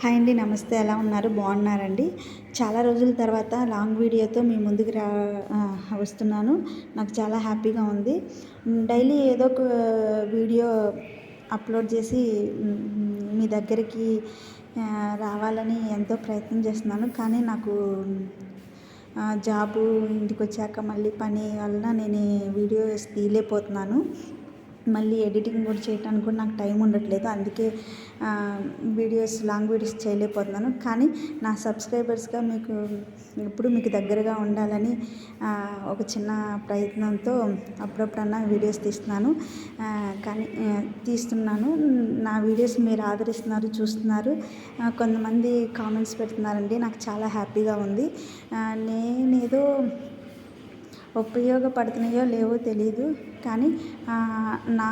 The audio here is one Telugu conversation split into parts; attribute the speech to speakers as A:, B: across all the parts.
A: హాయ్ అండి, నమస్తే. ఎలా ఉన్నారు? బాగున్నారండి? చాలా రోజుల తర్వాత లాంగ్ వీడియోతో మీ ముందుకు వస్తున్నాను. నాకు చాలా హ్యాపీగా ఉంది. డైలీ ఏదో ఒక వీడియో అప్లోడ్ చేసి మీ దగ్గరికి రావాలని ఎంతో ప్రయత్నం చేస్తున్నాను. కానీ నాకు జాబు, ఇంటికి వచ్చాక మళ్ళీ పని వలన నేను వీడియోస్ తీయలేకపోతున్నాను. మళ్ళీ ఎడిటింగ్ కూడా చేయడానికి కూడా నాకు టైం ఉండట్లేదు. అందుకే లాంగ్ వీడియోస్ చేయలేకపోతున్నాను. కానీ నా సబ్స్క్రైబర్స్గా మీకు దగ్గరగా ఉండాలని ఒక చిన్న ప్రయత్నంతో అప్పుడప్పుడన్నా వీడియోస్ తీస్తున్నాను. నా వీడియోస్ మీరు ఆదరిస్తున్నారు, చూస్తున్నారు. కొంతమంది కామెంట్స్ పెడుతున్నారండి. నాకు చాలా హ్యాపీగా ఉంది. నేనేదో ఉపయోగపడుతున్నాయో లేవో తెలీదు, కానీ నా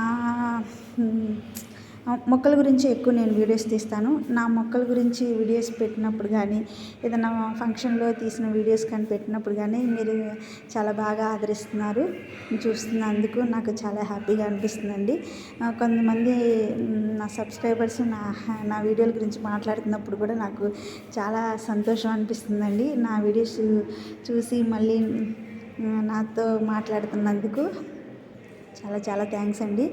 A: మొక్కల గురించి ఎక్కువ నేను వీడియోస్ తీస్తాను. నా మొక్కల గురించి వీడియోస్ పెట్టినప్పుడు కానీ, ఏదైనా ఫంక్షన్లో తీసిన వీడియోస్ కానీ పెట్టినప్పుడు కానీ మీరు చాలా బాగా ఆదరిస్తున్నారు. చూస్తున్నందుకు నాకు చాలా హ్యాపీగా అనిపిస్తుందండి. కొంతమంది నా సబ్స్క్రైబర్స్ నా వీడియోల గురించి మాట్లాడుతున్నప్పుడు కూడా నాకు చాలా సంతోషం అనిపిస్తుందండి. నా వీడియోస్ చూసి మళ్ళీ నాతో మాట్లాడుతున్నందుకు చాలా చాలా థ్యాంక్స్ అండి.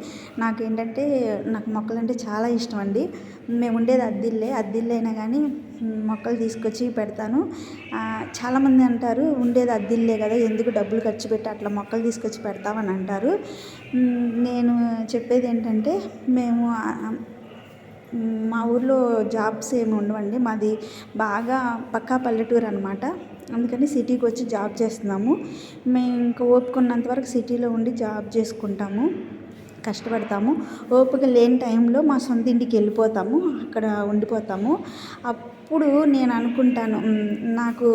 A: నాకు మొక్కలంటే చాలా ఇష్టం అండి. మేము ఉండేది అద్దిల్లే అయినా కానీ మొక్కలు తీసుకొచ్చి పెడతాను. చాలామంది అంటారు, ఉండేది అద్దిల్లే కదా, ఎందుకు డబ్బులు ఖర్చు పెట్టి అట్లా మొక్కలు తీసుకొచ్చి పెడతామని అంటారు. నేను చెప్పేది ఏంటంటే, మా ఊర్లో జాబ్స్ ఏమి ఉండవండి. మాది బాగా పక్కా పల్లెటూరు అనమాట. అందుకని సిటీకి వచ్చి జాబ్ చేస్తున్నాము. మేము ఇంకా ఓపుకున్నంత వరకు సిటీలో ఉండి జాబ్ చేసుకుంటాము, కష్టపడతాము. ఓపిక లేని టైంలో మా సొంత ఇంటికి వెళ్ళిపోతాము, అక్కడ ఉండిపోతాము. అప్పుడు నేను అనుకుంటాను, నాకు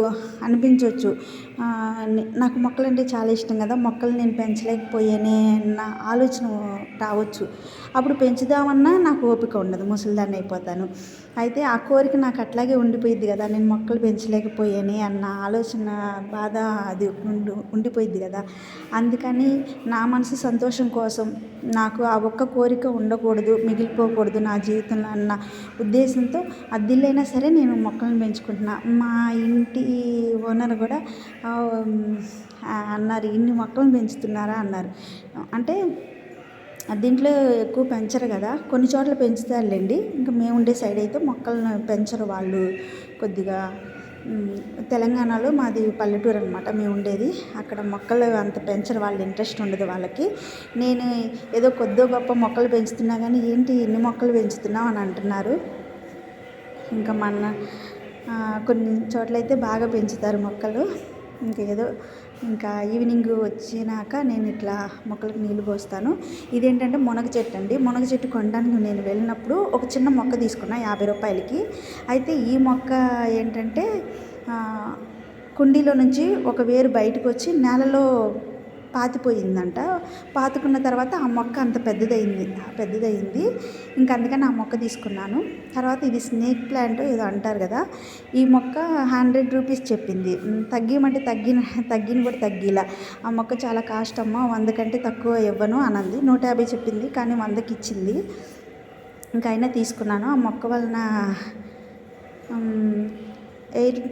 A: అనిపించవచ్చు, నాకు మొక్కలంటే చాలా ఇష్టం కదా, మొక్కలు నేను పెంచలేకపోయానే అన్న ఆలోచన రావచ్చు. అప్పుడు పెంచుదామన్నా నాకు ఓపిక ఉండదు, ముసలిదాన్ని అయిపోతాను. అయితే ఆ కోరిక నాకు అట్లాగే ఉండిపోయిద్ది కదా, నేను మొక్కలు పెంచలేకపోయానే అన్న ఆలోచన, బాధ అది ఉండిపోయిద్ది కదా. అందుకని నా మనసు సంతోషం కోసం నాకు ఆ ఒక్క కోరిక ఉండకూడదు, మిగిలిపోకూడదు నా జీవితంలో అన్న ఉద్దేశంతో అద్దిల్లైనా సరే నేను మొక్కలను పెంచుకుంటున్నా. మా ఇంటి ఓనర్ కూడా అన్నారు, ఇన్ని మొక్కలను పెంచుతున్నారా అన్నారు. అంటే దీంట్లో ఎక్కువ పెంచరు కదా, కొన్ని చోట్ల పెంచుతారులేండి. ఇంకా మేము ఉండే సైడ్ అయితే మొక్కలను పెంచరు వాళ్ళు. కొద్దిగా తెలంగాణలో మాది పల్లెటూరు అనమాట మేము ఉండేది. అక్కడ మొక్కలు అంత పెంచరు, వాళ్ళు ఇంట్రెస్ట్ ఉండదు వాళ్ళకి. నేను ఏదో కొద్దో గొప్ప మొక్కలు పెంచుతున్నా కానీ, ఏంటి ఎన్ని మొక్కలు పెంచుతున్నావు అని అంటున్నారు. ఇంకా కొన్ని చోట్లయితే బాగా పెంచుతారు మొక్కలు. ఇంకా ఈవినింగ్ వచ్చినాక నేను ఇట్లా మొక్కలకు నీళ్ళు పోస్తాను. ఇదేంటంటే మునగ చెట్టు అండి. మునగ చెట్టు కొనడానికి నేను వెళ్ళినప్పుడు ఒక చిన్న మొక్క తీసుకున్నా 50 రూపాయలకి. అయితే ఈ మొక్క ఏంటంటే కుండీలో నుంచి ఒక వేరు బయటకు వచ్చి నేలలో పాతిపోయిందంట. పాతుకున్న తర్వాత ఆ మొక్క అంత పెద్దదయింది. ఇంక అందుకని ఆ మొక్క తీసుకున్నాను. తర్వాత ఇది స్నేక్ ప్లాంట్ ఏదో అంటారు కదా, ఈ మొక్క 100 రూపీస్ చెప్పింది. తగ్గిమంటే తగ్గిన కూడా తగ్గిలా. ఆ మొక్క చాలా కాస్ట్ అమ్మ, 100 కంటే తక్కువ ఇవ్వను అనంది. 150 చెప్పింది, కానీ 100కి ఇచ్చింది. ఇంకా అయినా తీసుకున్నాను. ఆ మొక్క వలన ఎయిర్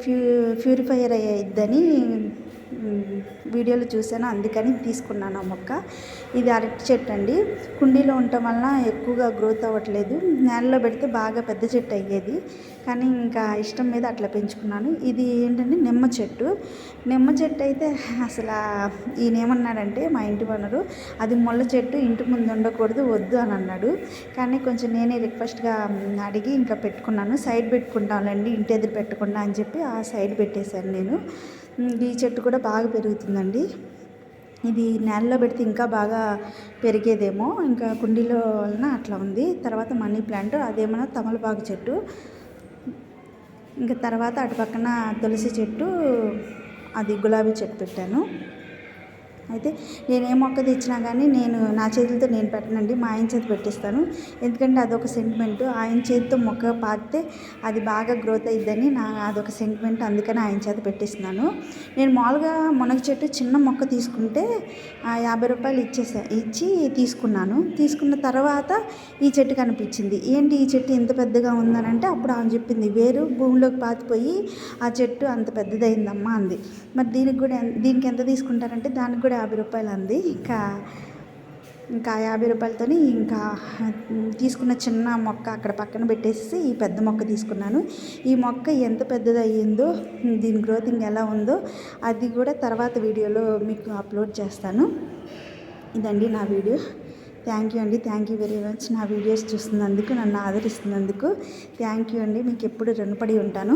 A: ప్యూరిఫైయర్ అయ్యిద్దని వీడియోలో చూశాను, అందుకని తీసుకున్నాను ఆ మొక్క. ఇది అరటి చెట్టు అండి. కుండీలో ఉండటం వలన ఎక్కువగా గ్రోత్ అవ్వట్లేదు. నేలలో పెడితే బాగా పెద్ద చెట్టు అయ్యేది, కానీ ఇంకా ఇష్టం మీద అట్లా పెంచుకున్నాను. ఇది ఏంటంటే నిమ్మ చెట్టు అయితే అసలు ఈయన ఏమన్నాడంటే, మా ఇంటి ఓనరు, అది ముళ్ళ చెట్టు, ఇంటి ముందు ఉండకూడదు, వద్దు అని అన్నాడు. కానీ కొంచెం నేనే రిక్వెస్ట్గా అడిగి ఇంకా పెట్టుకున్నాను. సైడ్ పెట్టుకుంటానులేండి, ఇంటి ఎదురు పెట్టకుండా అని చెప్పి ఆ సైడ్ పెట్టేశాను నేను. ఈ చెట్టు కూడా బాగా పెరుగుతుందండి. ఇది నేలలో పెడితే ఇంకా బాగా పెరిగేదేమో, ఇంకా కుండీలో వలన అట్లా ఉంది. తర్వాత మనీ ప్లాంట్, అదేమన్నా తమలపాకు చెట్టు. ఇంకా తర్వాత అటు పక్కన తులసి చెట్టు, అది గులాబీ చెట్టు పెట్టాను. అయితే నేను ఏ మొక్క తెచ్చినా కానీ నేను నా చేతులతో నేను పెట్టనండి, మా ఆయన చేతి పెట్టిస్తాను. ఎందుకంటే అదొక సెంటిమెంట్. ఆయన చేతితో మొక్క పాతితే అది బాగా గ్రోత్ అయ్యిద్దని అదొక సెంటిమెంట్. అందుకని ఆయన చేత పెట్టిస్తున్నాను. నేను మామూలుగా మునగ చెట్టు చిన్న మొక్క తీసుకుంటే 50 రూపాయలు ఇచ్చి తీసుకున్నాను. తీసుకున్న తర్వాత ఈ చెట్టు కనిపించింది. ఏంటి ఈ చెట్టు ఇంత పెద్దగా ఉందనంటే అప్పుడు ఆమె చెప్పింది, వేరు భూమిలోకి పాతిపోయి ఆ చెట్టు అంత పెద్దదైందమ్మా అంది. మరి దీనికి ఎంత తీసుకుంటారంటే దానికి కూడా 50 రూపాయలు అంది. ఇంకా 50 రూపాయలతోని ఇంకా తీసుకున్న చిన్న మొక్క అక్కడ పక్కన పెట్టేసి ఈ పెద్ద మొక్క తీసుకున్నాను. ఈ మొక్క ఎంత పెద్దది అయ్యిందో, దీని గ్రోతింగ్ ఎలా ఉందో అది కూడా తర్వాత వీడియోలో మీకు అప్లోడ్ చేస్తాను. ఇదండి నా వీడియో. థ్యాంక్ యూ అండి. Thank you very much. నా వీడియోస్ చూస్తున్నందుకు, నన్ను ఆదరిస్తున్నందుకు థ్యాంక్ యూ అండి. మీకు ఎప్పుడు రుణపడి ఉంటాను.